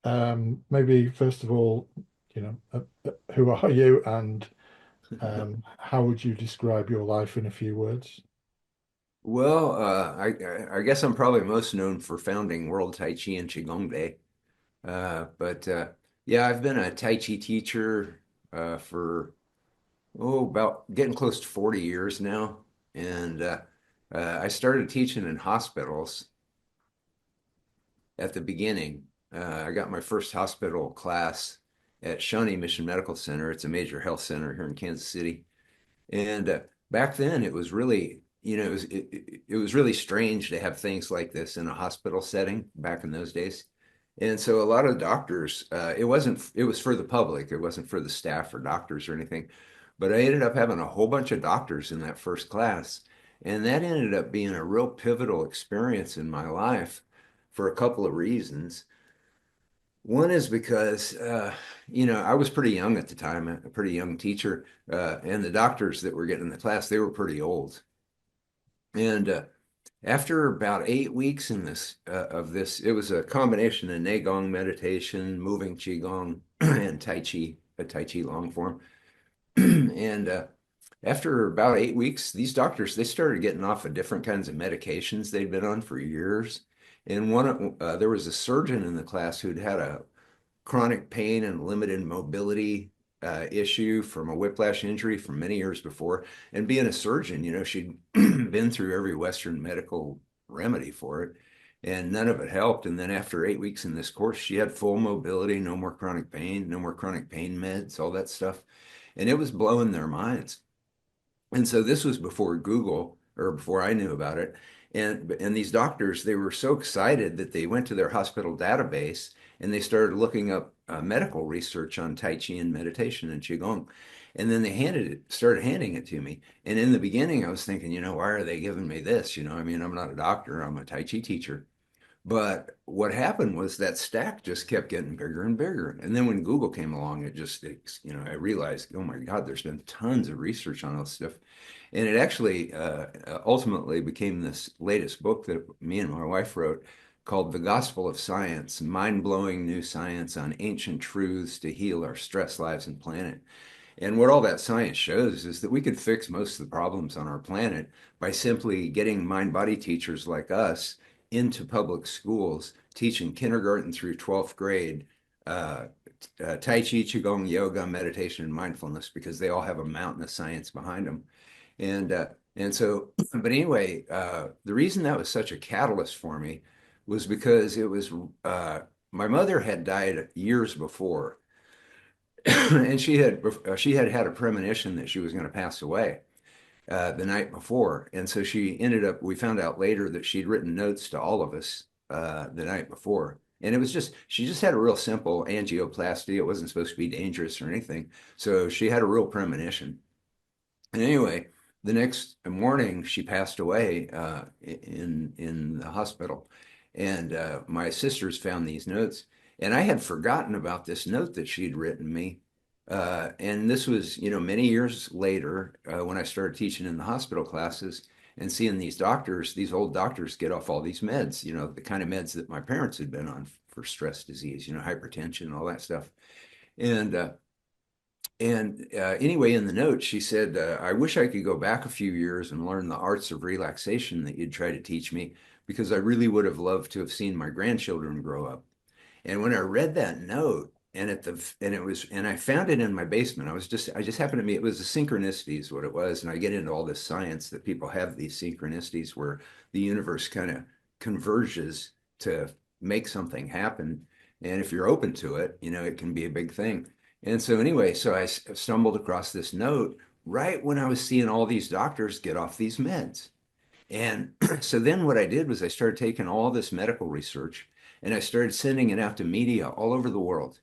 Maybe first of all, who are you and how would you describe your life in a few words? Well, I guess I'm probably most known for founding World Tai Chi and Qigong Day. But yeah, I've been a Tai Chi teacher for about getting close to 40 years now, and I started teaching in hospitals at the beginning. I got my first hospital class at Shawnee Mission Medical Center. It's a major health center here in Kansas City. And back then, it was really, it was really strange to have things like this in a hospital setting back in those days. And so a lot of doctors, it was for the public. It wasn't for the staff or doctors or anything. But I ended up having a whole bunch of doctors in that first class. And that ended up being a real pivotal experience in my life for a couple of reasons. One is because, I was pretty young at the time, a pretty young teacher, and the doctors that were getting in the class, they were pretty old. And after about 8 weeks in this of this, it was a combination of Neigong meditation, moving Qigong, and Tai Chi, a Tai Chi long form. And after about 8 weeks, these doctors, they started getting off of different kinds of medications they'd been on for years. And there was a surgeon in the class who'd had a chronic pain and limited mobility issue from a whiplash injury from many years before. And being a surgeon, she'd been through every Western medical remedy for it, and none of it helped. And then after 8 weeks in this course, she had full mobility, no more chronic pain, no more chronic pain meds, all that stuff. And it was blowing their minds. And so this was before Google or before I knew about it. And these doctors, they were so excited that they went to their hospital database and they started looking up medical research on Tai Chi and meditation and Qigong. And then started handing it to me. And in the beginning, I was thinking, why are they giving me this? I mean, I'm not a doctor, I'm a Tai Chi teacher. But what happened was that stack just kept getting bigger and bigger. And then when Google came along, I realized, oh my God, there's been tons of research on this stuff. And it actually ultimately became this latest book that me and my wife wrote called The Gospel of Science, Mind-Blowing New Science on Ancient Truths to Heal Our Stress Lives and Planet. And what all that science shows is that we could fix most of the problems on our planet by simply getting mind-body teachers like us into public schools, teaching kindergarten through 12th grade uh, Tai Chi, Qigong, yoga, meditation, and mindfulness, because they all have a mountain of science behind them. And so, but anyway, the reason that was such a catalyst for me was because it was my mother had died years before, and she had had a premonition that she was going to pass away the night before. And so we found out later that she'd written notes to all of us the night before. And she just had a real simple angioplasty. It wasn't supposed to be dangerous or anything. So she had a real premonition. And anyway, the next morning she passed away in the hospital. And my sisters found these notes. And I had forgotten about this note that she'd written me. And this was, many years later when I started teaching in the hospital classes and seeing these old doctors get off all these meds, the kind of meds that my parents had been on for stress disease, hypertension and all that stuff. And anyway, in the note, she said, I wish I could go back a few years and learn the arts of relaxation that you'd try to teach me, because I really would have loved to have seen my grandchildren grow up. And when I read that note, and I found it in my basement. I just happened to me, it was a synchronicity is what it was. And I get into all this science that people have these synchronicities where the universe kind of converges to make something happen. And if you're open to it, it can be a big thing. And so anyway, so I stumbled across this note right when I was seeing all these doctors get off these meds. And so then what I did was I started taking all this medical research and I started sending it out to media all over the world,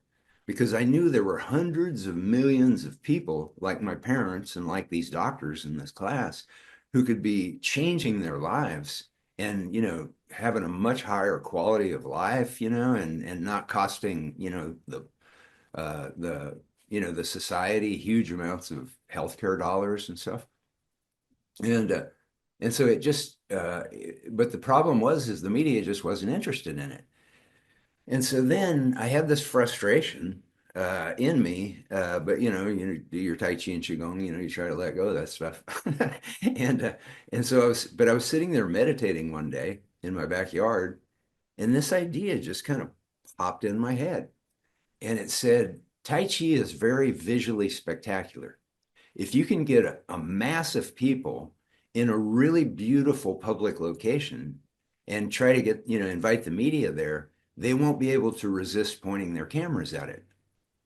because I knew there were hundreds of millions of people like my parents and like these doctors in this class who could be changing their lives and, having a much higher quality of life, and not costing, the the society huge amounts of healthcare dollars and stuff. And so it just but the problem was is the media just wasn't interested in it. And so then I had this frustration in me, but you do your Tai Chi and Qigong, you try to let go of that stuff. And and so I was sitting there meditating one day in my backyard, and this idea just kind of popped in my head. And it said, Tai Chi is very visually spectacular. If you can get a mass of people in a really beautiful public location and try to get, invite the media there, they won't be able to resist pointing their cameras at it.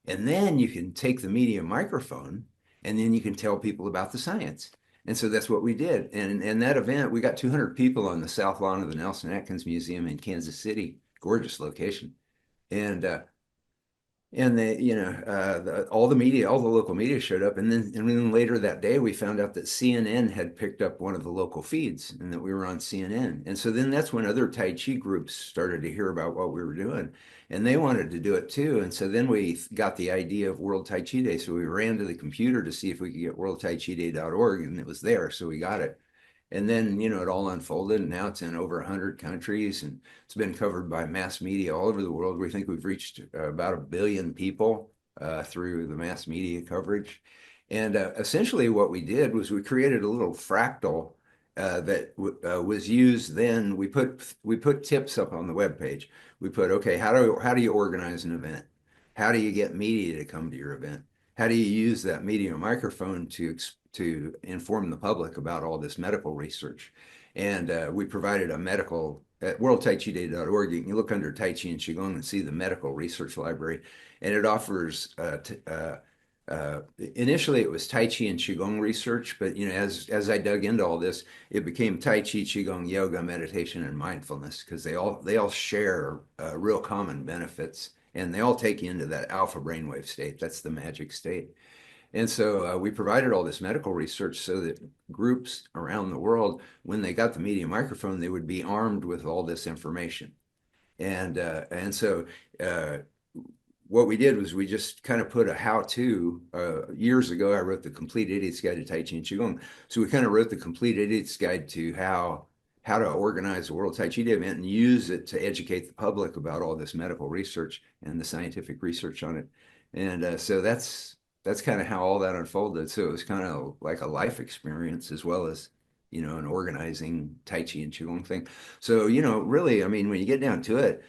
And then you can take the media microphone and then you can tell people about the science. And so that's what we did. And that event, we got 200 people on the south lawn of the Nelson Atkins Museum in Kansas City, gorgeous location. And they, all the media, all the local media showed up, and then later that day, we found out that CNN had picked up one of the local feeds, and that we were on CNN. And so then that's when other Tai Chi groups started to hear about what we were doing, and they wanted to do it too. And so then we got the idea of World Tai Chi Day. So we ran to the computer to see if we could get worldtaichiday.org, and it was there, so we got it. And then, it all unfolded, and now it's in over 100 countries, and it's been covered by mass media all over the world. We think we've reached about 1 billion people through the mass media coverage. And essentially, what we did was we created a little fractal that was used. Then we put tips up on the webpage. We put, okay, how do you organize an event? How do you get media to come to your event? How do you use that media microphone to inform the public about all this medical research? And we provided a medical at worldtaichiday.org. You can look under Tai Chi and Qigong and see the medical research library, and it offers. Initially, it was Tai Chi and Qigong research, but as I dug into all this, it became Tai Chi, Qigong, yoga, meditation, and mindfulness, because they all share real common benefits, and they all take you into that alpha brainwave state. That's the magic state. And so we provided all this medical research so that groups around the world, when they got the media microphone, they would be armed with all this information. And so what we did was we just kind of put a how-to. Years ago, I wrote the Complete Idiot's Guide to Tai Chi and Qigong. So we kind of wrote the Complete Idiot's Guide to how to organize a World Tai Chi Day event and use it to educate the public about all this medical research and the scientific research on it. And so that's kind of how all that unfolded. So it was kind of like a life experience as well as, an organizing Tai Chi and Qigong thing. So, really, I mean, when you get down to it,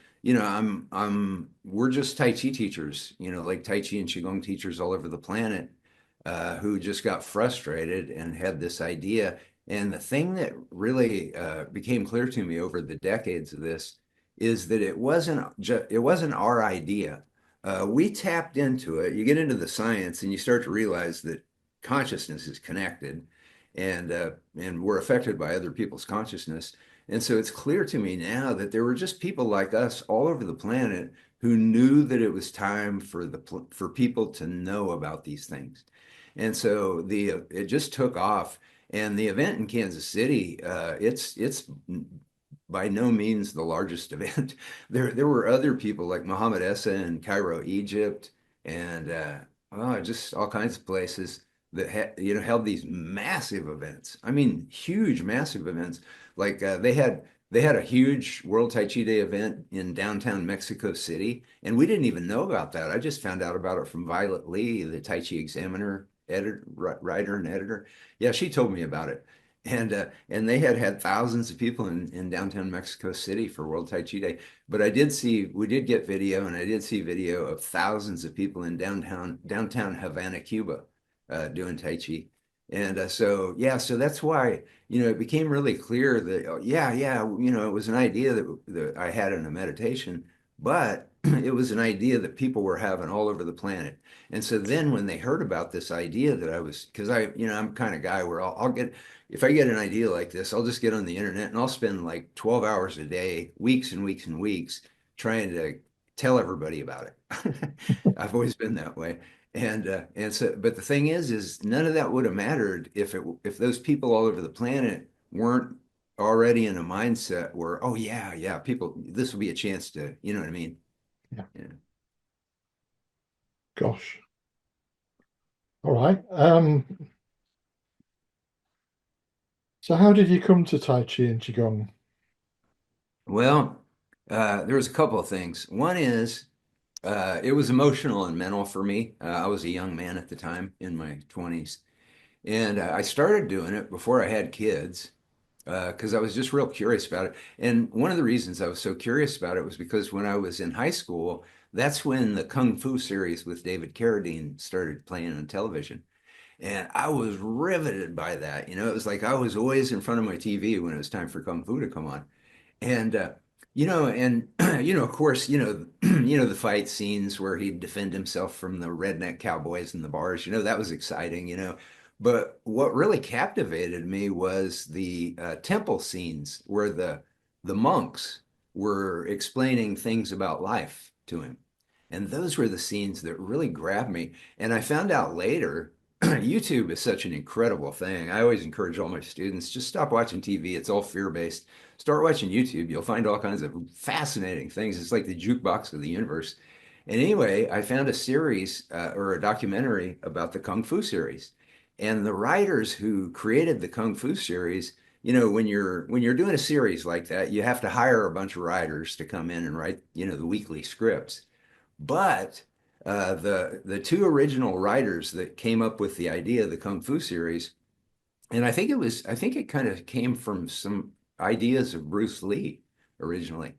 we're just Tai Chi teachers, like Tai Chi and Qigong teachers all over the planet, who just got frustrated and had this idea. And the thing that really became clear to me over the decades of this is that it wasn't our idea. We tapped into it. You get into the science and you start to realize that consciousness is connected, and we're affected by other people's consciousness. And so it's clear to me now that there were just people like us all over the planet who knew that it was time for people to know about these things. And so it just took off. And the event in Kansas City, it's by no means the largest event. There were other people like Mohammed Essa in Cairo, Egypt, and just all kinds of places that held these massive events. I mean, huge, massive events. Like they had a huge World Tai Chi Day event in downtown Mexico City, and we didn't even know about that. I just found out about it from Violet Lee, the Tai Chi Examiner editor, writer, and editor. Yeah, she told me about it. And they had thousands of people in downtown Mexico City for World Tai Chi Day. But we did get video, and I did see video of thousands of people in downtown Havana, Cuba, doing Tai Chi. And so that's why, it became really clear that, oh, yeah, it was an idea that I had in a meditation, but it was an idea that people were having all over the planet. And so then when they heard about this idea because I'm the kind of guy where if I get an idea like this, I'll just get on the internet and I'll spend like 12 hours a day, weeks and weeks and weeks trying to tell everybody about it. I've always been that way. But the thing is none of that would have mattered if those people all over the planet weren't already in a mindset where, oh yeah, people, this will be a chance to, you know what I mean? Yeah. Yeah. Gosh. All right. So how did you come to Tai Chi and Qigong? Well, There was a couple of things. One is it was emotional and mental for me. I was a young man at the time in my 20s, and I started doing it before I had kids because I was just real curious about it. And one of the reasons I was so curious about it was because when I was in high school, that's when the Kung Fu series with David Carradine started playing on television. And I was riveted by that. It was like I was always in front of my TV when it was time for Kung Fu to come on. And and of course, the fight scenes where he'd defend himself from the redneck cowboys in the bars. That was exciting. But what really captivated me was the temple scenes where the monks were explaining things about life to him. And those were the scenes that really grabbed me. And I found out later, YouTube is such an incredible thing. I always encourage all my students, just stop watching TV. It's all fear-based. Start watching YouTube. You'll find all kinds of fascinating things. It's like the jukebox of the universe. And anyway, I found a series or a documentary about the Kung Fu series. And the writers who created the Kung Fu series, when you're doing a series like that, you have to hire a bunch of writers to come in and write, the weekly scripts. But the two original writers that came up with the idea of the Kung Fu series, and I think it kind of came from some ideas of Bruce Lee originally.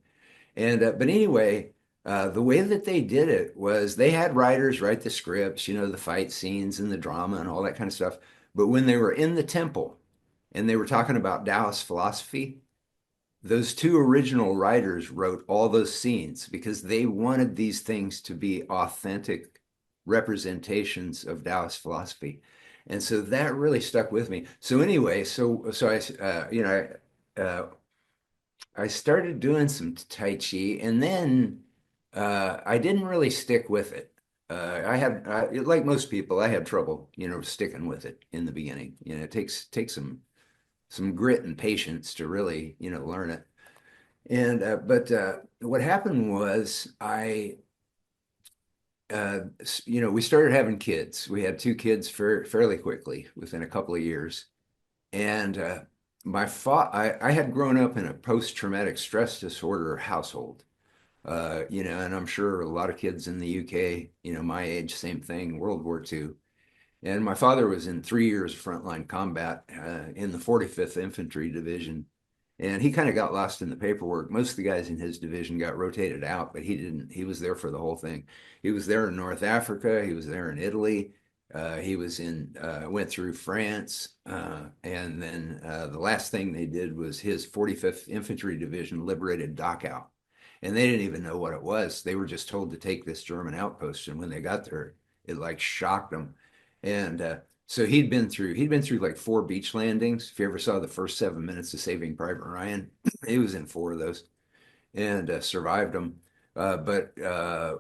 And but anyway, the way that they did it was they had writers write the scripts, the fight scenes and the drama and all that kind of stuff. But when they were in the temple and they were talking about Taoist philosophy, those two original writers wrote all those scenes because they wanted these things to be authentic representations of Taoist philosophy. And so that really stuck with me. So anyway, so I started doing some Tai Chi, and then I didn't really stick with it. Like most people, I had trouble, sticking with it in the beginning. It takes some grit and patience to really, learn it. And but what happened was we started having kids. We had two kids fairly quickly within a couple of years. And I had grown up in a post-traumatic stress disorder household. And I'm sure a lot of kids in the UK, my age, same thing, World War II. And my father was in 3 years of frontline combat in the 45th Infantry Division. And he kind of got lost in the paperwork. Most of the guys in his division got rotated out, but he didn't. He was there for the whole thing. He was there in North Africa. He was there in Italy. Went through France. And then the last thing they did was his 45th Infantry Division liberated Dachau. And they didn't even know what it was. They were just told to take this German outpost. And when they got there, it like shocked them. And so he'd been through like 4 beach landings. If you ever saw the first 7 minutes of Saving Private Ryan, he was in 4 of those and survived them. Uh, but uh,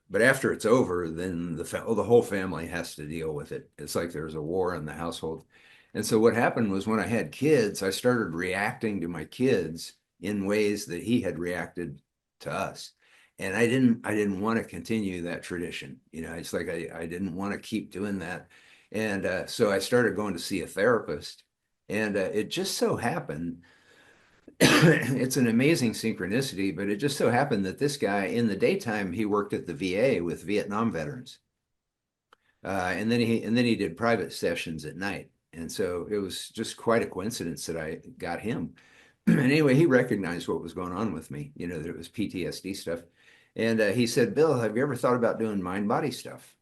but after it's over, then the whole family has to deal with it. It's like there's a war in the household. And so what happened was when I had kids, I started reacting to my kids in ways that he had reacted to us. And I didn't want to continue that tradition. It's like I didn't want to keep doing that. And so I started going to see a therapist. And it just so happened, it's an amazing synchronicity, but it just so happened that this guy in the daytime, he worked at the VA with Vietnam veterans. And then he did private sessions at night. And so it was just quite a coincidence that I got him. And anyway, he recognized what was going on with me, that it was PTSD stuff. And he said, Bill, have you ever thought about doing mind body stuff?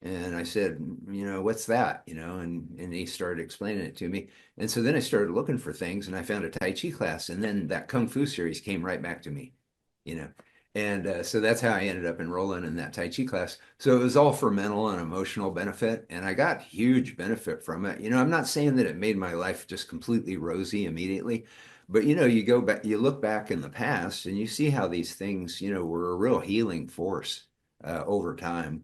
And I said, what's that? And he started explaining it to me. And so then I started looking for things and I found a Tai Chi class. And then that Kung Fu series came right back to me, you know. And so that's how I ended up enrolling in that Tai Chi class. So it was all for mental and emotional benefit. And I got huge benefit from it. I'm not saying that it made my life just completely rosy immediately, but you go back, you look back in the past and you see how these things, were a real healing force over time.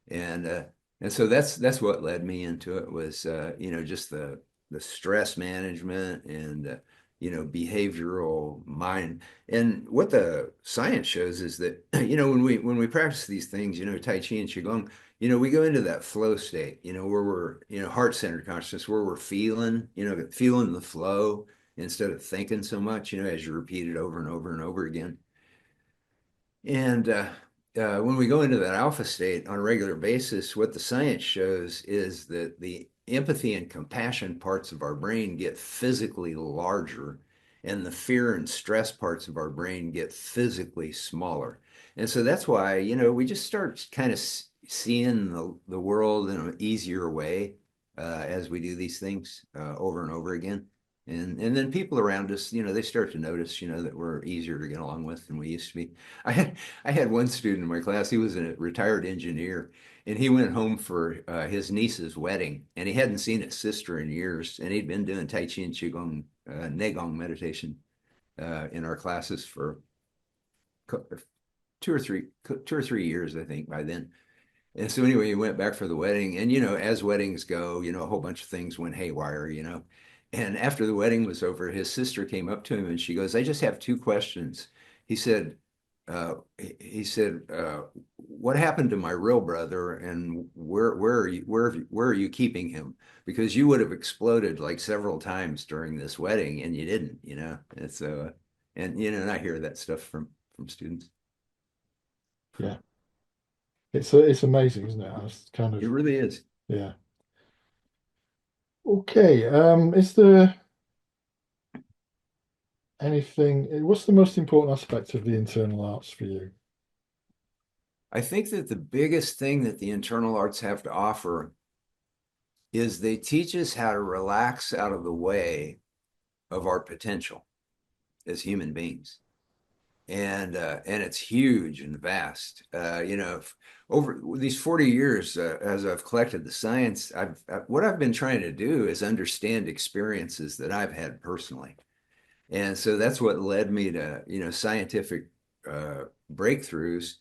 And so that's what led me into it was just the stress management and behavioral mind. And what the science shows is that when we practice these things, Tai Chi and Qigong, we go into that flow state, where we're heart-centered consciousness, where we're feeling the flow instead of thinking so much, as you repeat it over and over and over again. And when we go into that alpha state on a regular basis, what the science shows is that the empathy and compassion parts of our brain get physically larger, and the fear and stress parts of our brain get physically smaller. And so that's why, we just start kind of seeing the world in an easier way as we do these things over and over again. And then people around us, they start to notice, that we're easier to get along with than we used to be. I had one student in my class. He was a retired engineer, and he went home for his niece's wedding, and he hadn't seen his sister in years, and he'd been doing Tai Chi and Qigong, Neigong meditation in our classes for 2 or 3 years, I think, by then. And so anyway, he went back for the wedding, and as weddings go, a whole bunch of things went haywire. And after the wedding was over, his sister came up to him and she goes, "I just have two questions." He said, "What happened to my real brother, and where are you keeping him? Because you would have exploded like several times during this wedding, and you didn't." And so, and I hear that stuff from students. Yeah. It's amazing, isn't it? It's kind It of, really is. yeah. Okay. Is there anything, what's the most important aspect of the internal arts for you? I think that the biggest thing that the internal arts have to offer is they teach us how to relax out of the way of our potential as human beings. And it's huge and vast. Over these 40 years, as I've collected the science, what I've been trying to do is understand experiences that I've had personally. And so that's what led me to, scientific breakthroughs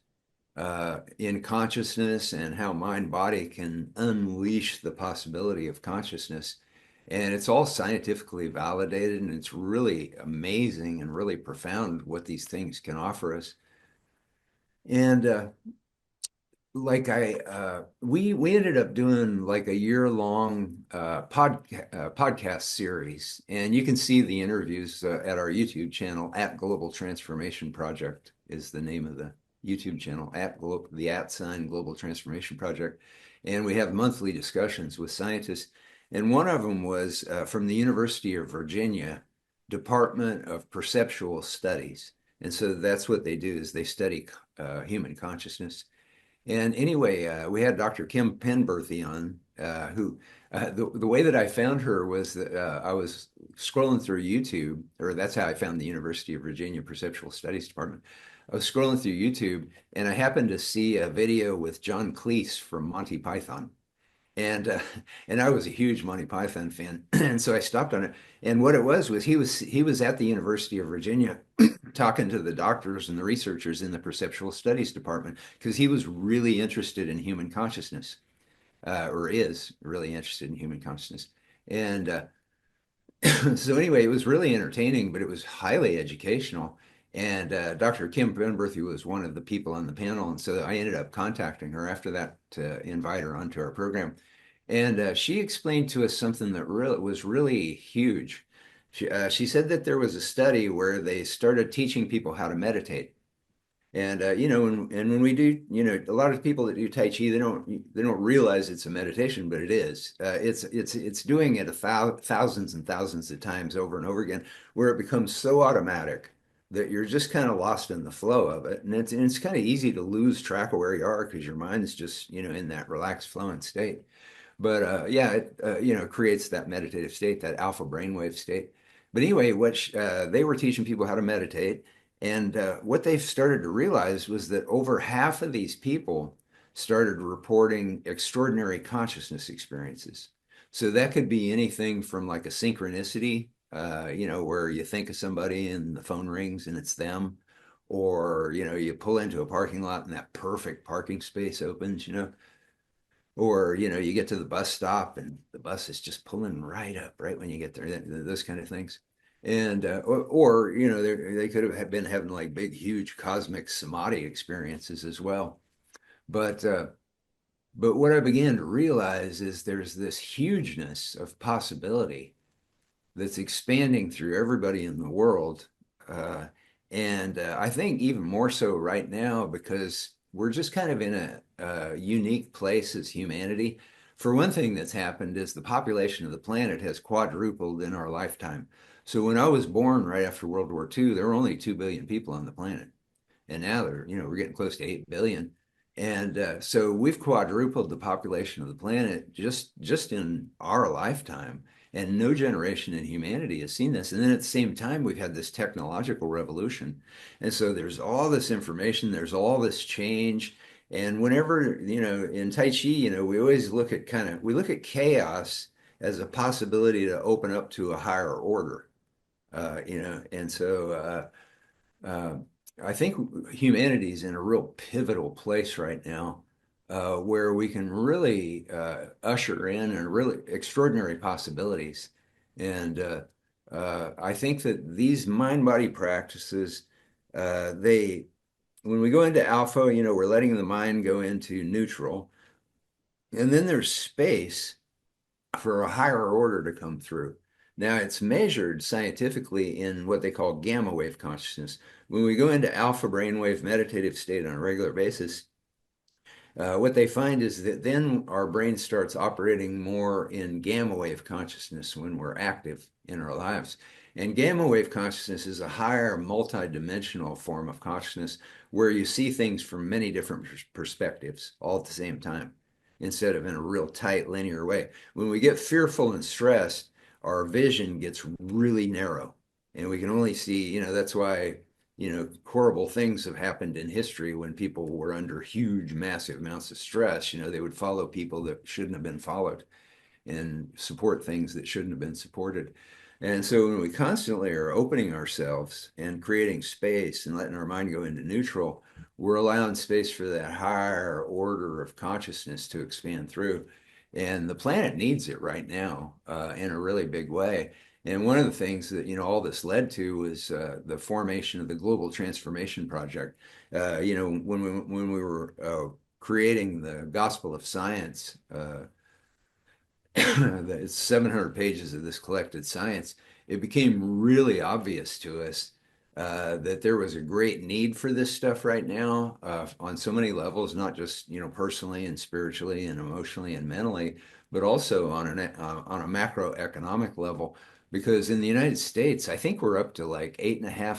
in consciousness and how mind body can unleash the possibility of consciousness. And it's all scientifically validated, and it's really amazing and really profound what these things can offer us. And like we ended up doing like a year-long podcast series, and you can see the interviews at our YouTube channel. At Global Transformation Project is the name of the YouTube channel, the at sign Global Transformation Project. And we have monthly discussions with scientists, and one of them was from the University of Virginia Department of Perceptual Studies. And so that's what they do, is they study human consciousness. And anyway, we had Dr. Kim Penberthy on, who the way that I found her was that I was scrolling through YouTube, or that's how I found the University of Virginia Perceptual Studies Department. I was scrolling through YouTube, and I happened to see a video with John Cleese from Monty Python. And and I was a huge Monty Python fan, and so I stopped on it. And what it was he was at the University of Virginia talking to the doctors and the researchers in the perceptual studies department because he was really interested in human consciousness, or is really interested in human consciousness. And so anyway, it was really entertaining, but it was highly educational. And Dr. Kim Penberthy was one of the people on the panel, and so I ended up contacting her after that to invite her onto our program. And she explained to us something that was really huge. She said that there was a study where they started teaching people how to meditate. And and when we do, a lot of people that do Tai Chi, they don't realize it's a meditation, but it is. It's doing it thousands and thousands of times over and over again, where it becomes so automatic that you're just kind of lost in the flow of it, and it's kind of easy to lose track of where you are because your mind is just in that relaxed, flowing state. But yeah, it creates that meditative state, that alpha brainwave state. But anyway, they were teaching people how to meditate, and what they started to realize was that over half of these people started reporting extraordinary consciousness experiences. So that could be anything from like a synchronicity, where you think of somebody and the phone rings and it's them, or you pull into a parking lot and that perfect parking space opens. Or, you get to the bus stop and the bus is just pulling right up right when you get there, those kind of things. And, or they could have been having like big, huge cosmic samadhi experiences as well. But, uh, but what I began to realize is there's this hugeness of possibility that's expanding through everybody in the world. And I think even more so right now because we're just kind of in a unique place as humanity. For one thing that's happened is the population of the planet has quadrupled in our lifetime. So when I was born right after World War II, there were only 2 billion people on the planet. And now we're getting close to 8 billion. And so we've quadrupled the population of the planet just in our lifetime. And no generation in humanity has seen this. And then at the same time, we've had this technological revolution. And so there's all this information, there's all this change. And whenever, in Tai Chi, we always we look at chaos as a possibility to open up to a higher order, and so uh, I think humanity is in a real pivotal place right now, where we can really usher in a really extraordinary possibilities. And I think that these mind-body practices, they, when we go into alpha, we're letting the mind go into neutral, and then there's space for a higher order to come through. Now, it's measured scientifically in what they call gamma wave consciousness. When we go into alpha brainwave meditative state on a regular basis, what they find is that then our brain starts operating more in gamma wave consciousness when we're active in our lives. And gamma wave consciousness is a higher multidimensional form of consciousness where you see things from many different perspectives all at the same time instead of in a real tight linear way. When we get fearful and stressed, our vision gets really narrow and we can only see, that's why horrible things have happened in history when people were under huge, massive amounts of stress. They would follow people that shouldn't have been followed and support things that shouldn't have been supported. And so when we constantly are opening ourselves and creating space and letting our mind go into neutral, we're allowing space for that higher order of consciousness to expand through. And the planet needs it right now in a really big way. And one of the things that all this led to was the formation of the Global Transformation Project. When we were creating the Gospel of Science, it's 700 pages of this collected science. It became really obvious to us that there was a great need for this stuff right now on so many levels, not just personally and spiritually and emotionally and mentally, but also on a macroeconomic level. Because in the United States, I think we're up to like $8.5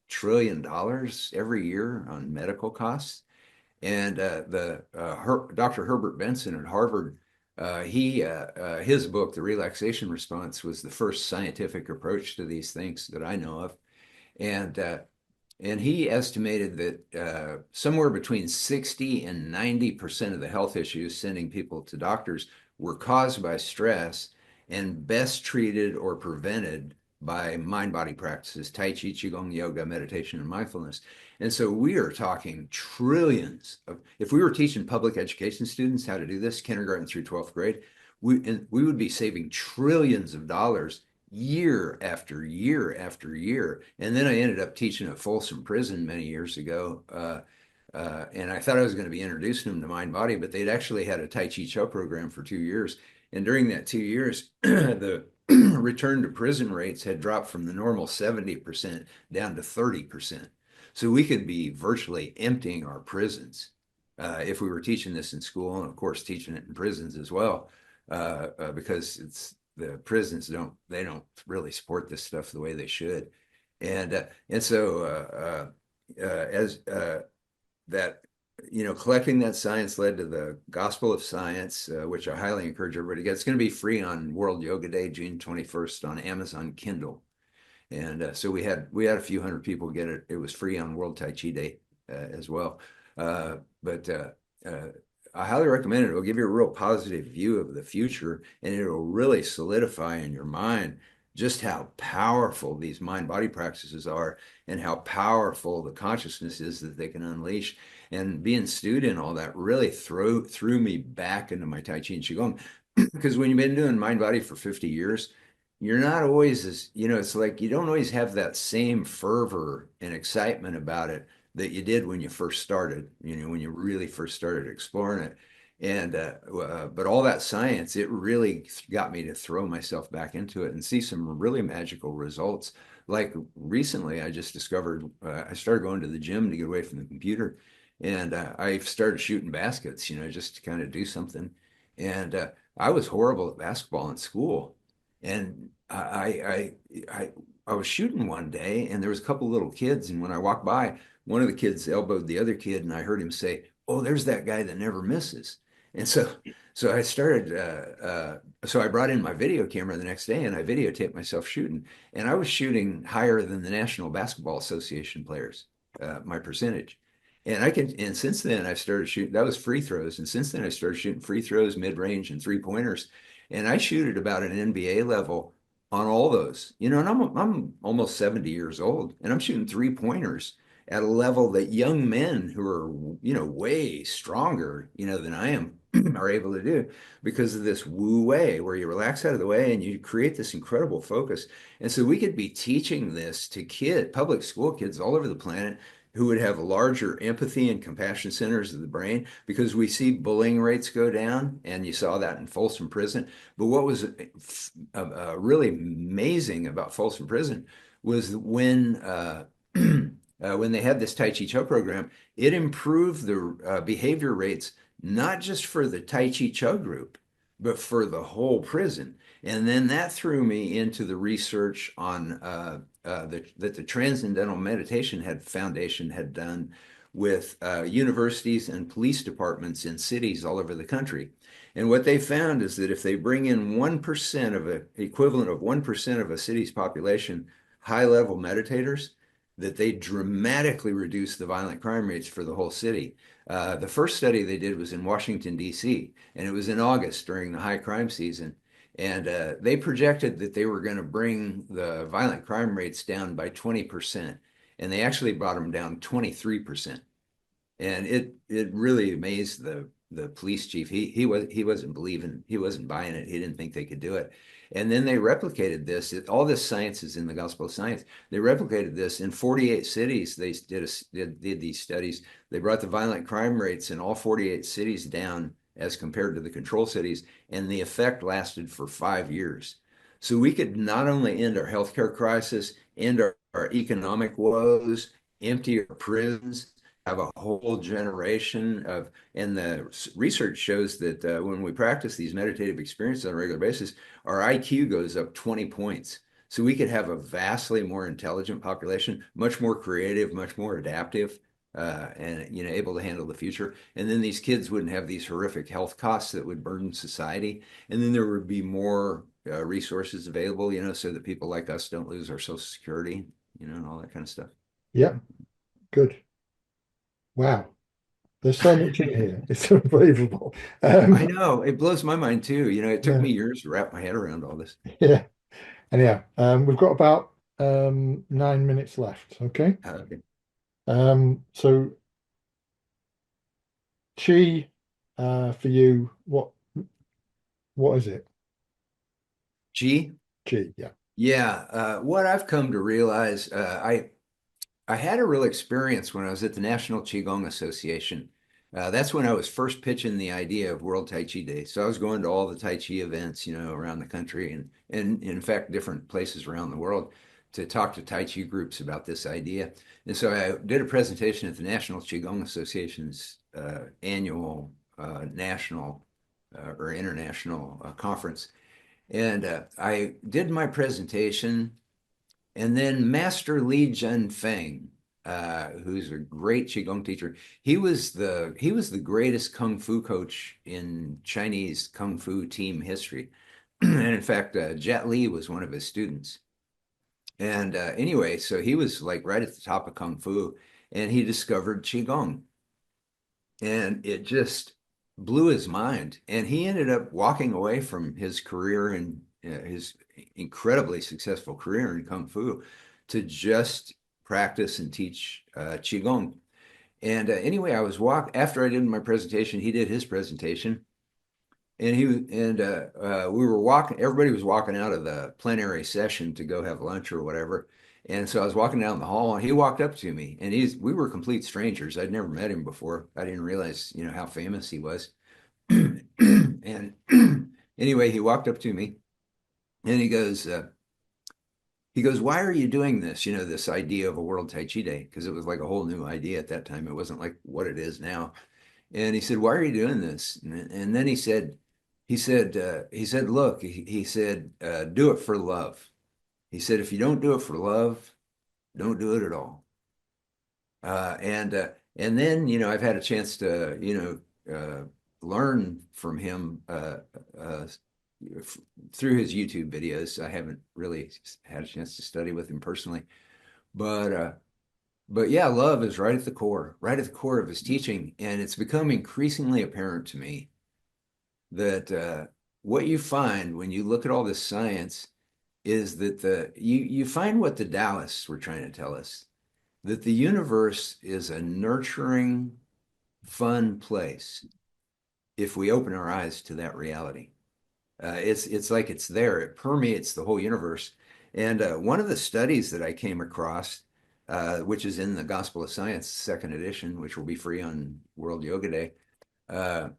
trillion every year on medical costs. And Dr. Herbert Benson at Harvard, his book, The Relaxation Response, was the first scientific approach to these things that I know of. And he estimated that somewhere between 60 and 90% of the health issues sending people to doctors were caused by stress and best treated or prevented by mind-body practices, Tai Chi, Qigong, yoga, meditation, and mindfulness. And so we are talking trillions of, if we were teaching public education students how to do this, kindergarten through 12th grade, we would be saving trillions of dollars year after year after year. And then I ended up teaching at Folsom Prison many years ago. And I thought I was going to be introducing them to mind body, but they'd actually had a Tai Chi Cho program for 2 years. And during that 2 years, the return to prison rates had dropped from the normal 70% down to 30%. So we could be virtually emptying our prisons if we were teaching this in school, and of course teaching it in prisons as well, because the prisons don't really support this stuff the way they should, and so as that collecting that science led to the Gospel of Science, which I highly encourage everybody to get. It's going to be free on World Yoga Day, June 21st, on Amazon Kindle. And so we had a few hundred people get it. It was free on World Tai Chi Day as well. But I highly recommend it. It'll give you a real positive view of the future, and it'll really solidify in your mind just how powerful these mind-body practices are and how powerful the consciousness is that they can unleash. And being stewed in all that really threw me back into my Tai Chi and Qigong. Because when you've been doing mind-body for 50 years, you're not always as, it's like you don't always have that same fervor and excitement about it that you did when you first started, when you really first started exploring it. And but all that science, it really got me to throw myself back into it and see some really magical results, like recently, I just discovered I started going to the gym to get away from the computer, and I started shooting baskets, just to kind of do something. And I was horrible at basketball in school, and I was shooting one day, and there was a couple little kids, and when I walked by, one of the kids elbowed the other kid, and I heard him say, "Oh, there's that guy that never misses." And so I started. So I brought in my video camera the next day, and I videotaped myself shooting, and I was shooting higher than the National Basketball Association players, my percentage. And since then I've started shooting, that was free throws. And since then I started shooting free throws, mid-range, and three-pointers. And I shoot at about an NBA level on all those, and I'm almost 70 years old, and I'm shooting three-pointers at a level that young men who are, way stronger, than I am are able to do because of this Wu Wei, where you relax out of the way and you create this incredible focus. And so we could be teaching this to public school kids all over the planet who would have larger empathy and compassion centers of the brain because we see bullying rates go down, and you saw that in Folsom Prison. But what was really amazing about Folsom Prison was when they had this Tai Chi Chuan program, it improved the behavior rates, not just for the Tai Chi Chuan group, but for the whole prison. And then that threw me into the research on that the Transcendental Meditation Foundation had done with universities and police departments in cities all over the country. And what they found is that if they bring in 1% of a equivalent of 1% of a city's population, high level meditators, that they dramatically reduce the violent crime rates for the whole city. The first study they did was in Washington, D.C., and it was in August during the high crime season. And they projected that they were going to bring the violent crime rates down by 20%. And they actually brought them down 23%. And it really amazed the police chief. He wasn't buying it. He didn't think they could do it. And then they replicated this. All this science is in the Gospel of Science. They replicated this in 48 cities. They did these studies. They brought the violent crime rates in all 48 cities down as compared to the control cities, and the effect lasted for 5 years. So we could not only end our healthcare crisis, end our economic woes, empty our prisons, have a whole generation of, and the research shows that when we practice these meditative experiences on a regular basis, our IQ goes up 20 points. So we could have a vastly more intelligent population, much more creative, much more adaptive, and able to handle the future. And then these kids wouldn't have these horrific health costs that would burden society. And then there would be more resources available, so that people like us don't lose our Social Security, and all that kind of stuff. Yeah, good. Wow. There's so much in here. It's unbelievable. I Um, know it blows my mind too. It took yeah, me years to wrap my head around all this. yeah. Anyhow, we've got about 9 minutes left. Okay. Okay. So chi, for you, what is it? Gee, Chi, yeah. yeah. What I've come to realize, I had a real experience when I was at the National Qigong Association. That's when I was first pitching the idea of World Tai Chi Day. So I was going to all the Tai Chi events, around the country and in fact, different places around the world to talk to Tai Chi groups about this idea. And so I did a presentation at the National Qigong Association's annual national or international conference. And I did my presentation, and then Master Li Junfeng, who's a great Qigong teacher, he was the greatest Kung Fu coach in Chinese Kung Fu team history. And in fact, Jet Li was one of his students. And anyway, so he was like right at the top of Kung Fu, and he discovered Qigong. And it just blew his mind. And he ended up walking away from his career and his incredibly successful career in Kung Fu to just practice and teach Qigong. And anyway, after I did my presentation, he did his presentation. And we were walking, everybody was walking out of the plenary session to go have lunch or whatever. And so I was walking down the hall, and he walked up to me, and we were complete strangers. I'd never met him before. I didn't realize, how famous he was. And anyway, he walked up to me, and he goes, he goes, why are you doing this? You know, this idea of a World Tai Chi Day, because it was like a whole new idea at that time. It wasn't like what it is now. And he said, why are you doing this? And then he said, look, he said, do it for love. He said, if you don't do it for love, don't do it at all. And then, you know, I've had a chance to, learn from him uh, through his YouTube videos. I haven't really had a chance to study with him personally, but uh, but yeah, love is right at the core of his teaching, and it's become increasingly apparent to me that what you find when you look at all this science is that you find what the Taoists were trying to tell us, that the universe is a nurturing, fun place if we open our eyes to that reality. It's like it's there. It permeates the whole universe. And one of the studies that I came across, which is in the Gospel of Science, second edition, which will be free on World Yoga Day, uh,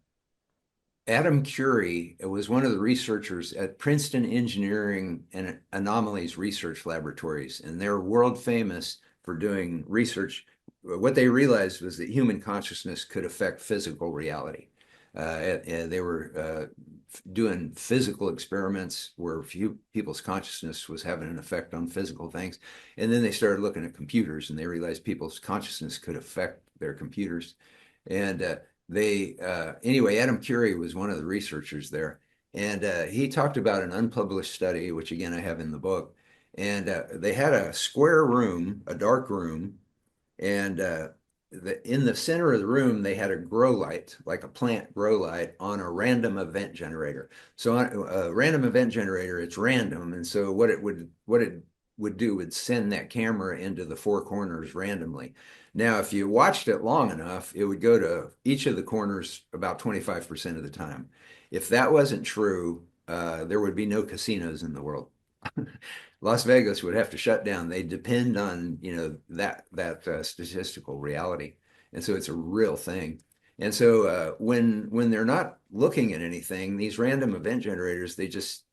Adam Curie was one of the researchers at Princeton Engineering and Anomalies Research Laboratories, and they're world famous for doing research. What they realized was that human consciousness could affect physical reality. And they were doing physical experiments where people's consciousness was having an effect on physical things. And then they started looking at computers and they realized people's consciousness could affect their computers. And anyway, Adam Curie was one of the researchers there. And he talked about an unpublished study, which again I have in the book. And they had a square room, a dark room, and in the center of the room, they had a grow light, like a plant grow light, on a random event generator. So on a random event generator, it's random, and so what it would do would send that camera into the four corners randomly. Now, if you watched it long enough, it would go to each of the corners about 25% of the time. If that wasn't true, there would be no casinos in the world. Las Vegas would have to shut down. They depend on, that statistical reality, and so it's a real thing. And so when they're not looking at anything, these random event generators, they just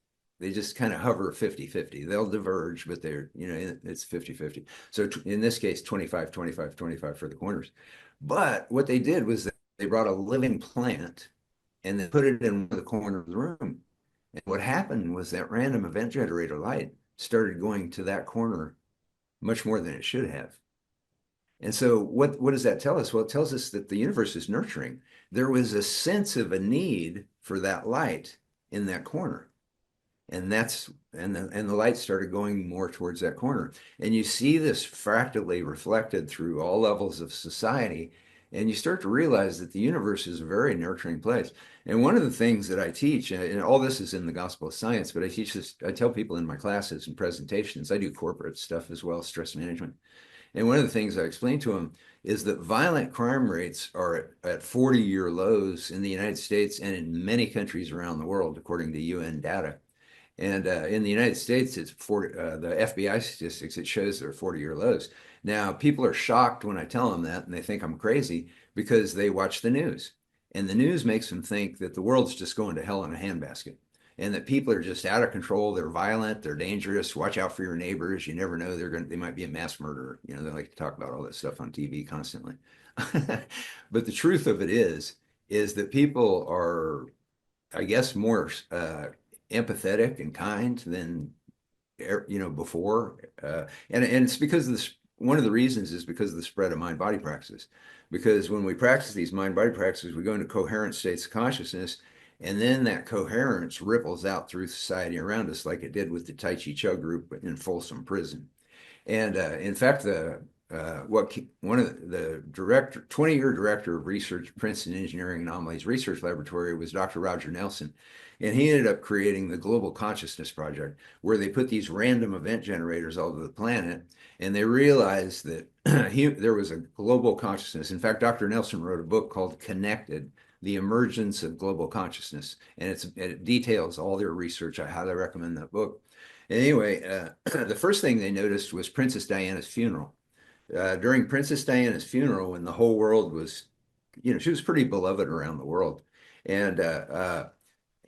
kind of hover 50-50. They'll diverge, but it's 50-50. So in this case, 25, 25, 25 for the corners. But what they did was they brought a living plant and they put it in one of the corners of the room. And what happened was that random event generator light started going to that corner much more than it should have. And so what does that tell us? Well, it tells us that the universe is nurturing. There was a sense of a need for that light in that corner. And the light started going more towards that corner. And you see this fractally reflected through all levels of society. And you start to realize that the universe is a very nurturing place. And one of the things that I teach, and all this is in the Gospel of Science, but I teach this, I tell people in my classes and presentations, I do corporate stuff as well, stress management. And one of the things I explain to them is that violent crime rates are at 40-year lows in the United States and in many countries around the world, according to UN data. And in the United States, it's the FBI statistics, it shows they're 40-year lows. Now, people are shocked when I tell them that, and they think I'm crazy because they watch the news. And the news makes them think that the world's just going to hell in a handbasket and that people are just out of control. They're violent, they're dangerous. Watch out for your neighbors. You never know, they might be a mass murderer. They like to talk about all that stuff on TV constantly. But the truth of it is that people are, I guess, more empathetic and kind than before, and it's because of this. One of the reasons is because of the spread of mind body practices. Because when we practice these mind body practices, we go into coherent states of consciousness, and then that coherence ripples out through society around us, like it did with the Tai Chi Qigong group in Folsom Prison. And in fact, one of the 20-year director of research, Princeton Engineering Anomalies Research Laboratory, was Dr. Roger Nelson. And he ended up creating the Global Consciousness Project, where they put these random event generators all over the planet. And they realized that there was a global consciousness. In fact, Dr. Nelson wrote a book called Connected, The Emergence of Global Consciousness. And it details all their research. I highly recommend that book. Anyway, the first thing they noticed was Princess Diana's funeral. During Princess Diana's funeral, when the whole world was, she was pretty beloved around the world. And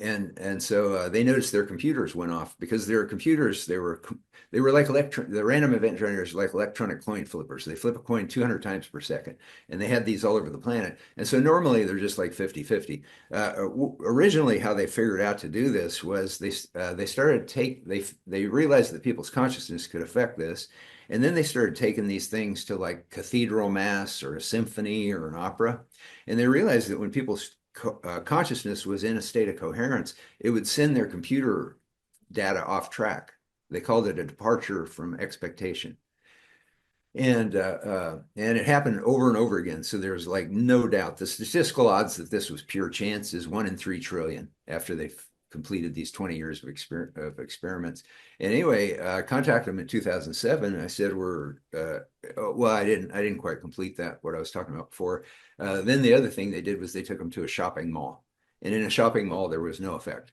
And so they noticed their computers went off because their computers they were like the random event generators like electronic coin flippers. They flip a coin 200 times per second, and they had these all over the planet. And so normally they're just like 50-50. Originally, how they figured out to do this was they started they realized that people's consciousness could affect this, and then they started taking these things to like cathedral mass or a symphony or an opera, and they realized that when people's consciousness was in a state of coherence, it would send their computer data off track. They called it a departure from expectation. And it happened over and over again. So there's like no doubt the statistical odds that this was pure chance is 1 in 3 trillion after they've completed these 20 years of experiments. And anyway, I contacted them in 2007. And I said, well, I didn't quite complete that, what I was talking about before. Then the other thing they did was they took them to a shopping mall. And in a shopping mall, there was no effect.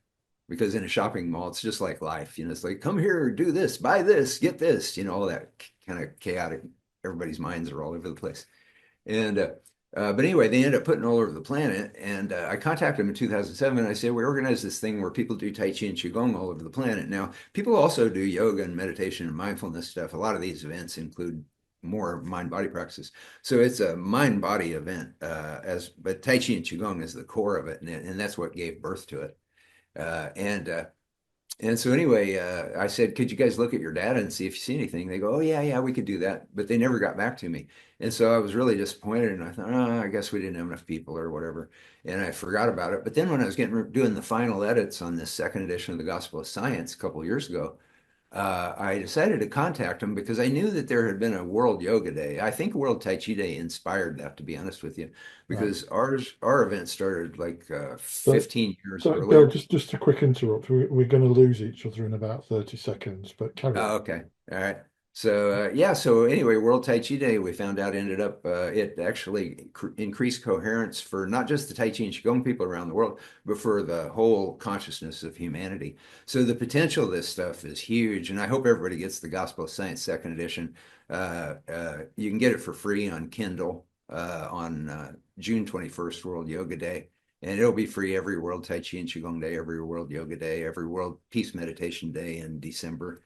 Because in a shopping mall, it's just like life. It's like, come here, do this, buy this, get this, all that kind of chaotic. Everybody's minds are all over the place. And but anyway, they ended up putting all over the planet. And I contacted them in 2007. And I said, we organized this thing where people do Tai Chi and Qigong all over the planet. Now, people also do yoga and meditation and mindfulness stuff. A lot of these events include more mind-body practices. So it's a mind-body event, but Tai Chi and Qigong is the core of it. And that's what gave birth to it. Uh, and uh, and so anyway, I said, could you guys look at your data and see if you see anything? They go, oh, yeah, yeah, we could do that. But they never got back to me. And so I was really disappointed. And I thought, oh, I guess we didn't have enough people or whatever. And I forgot about it. But then when I was doing the final edits on this second edition of the Gospel of Science a couple of years ago, I decided to contact them because I knew that there had been a World Yoga Day. I think World Tai Chi Day inspired that, to be honest with you, Right. because our event started like So, 15 years so Bill, earlier. just a quick interrupt. We're going to lose each other in about 30 seconds, but carry on. Oh, okay. All right. So yeah. So anyway, World Tai Chi Day, we found out ended up it actually increased coherence for not just the Tai Chi and Qigong people around the world, but for the whole consciousness of humanity. So the potential of this stuff is huge, and I hope everybody gets the Gospel of Science second edition. You can get it for free on Kindle on June 21st, World Yoga Day. And it'll be free every World Tai Chi and Qigong Day, every World Yoga Day, every World Peace Meditation Day in December.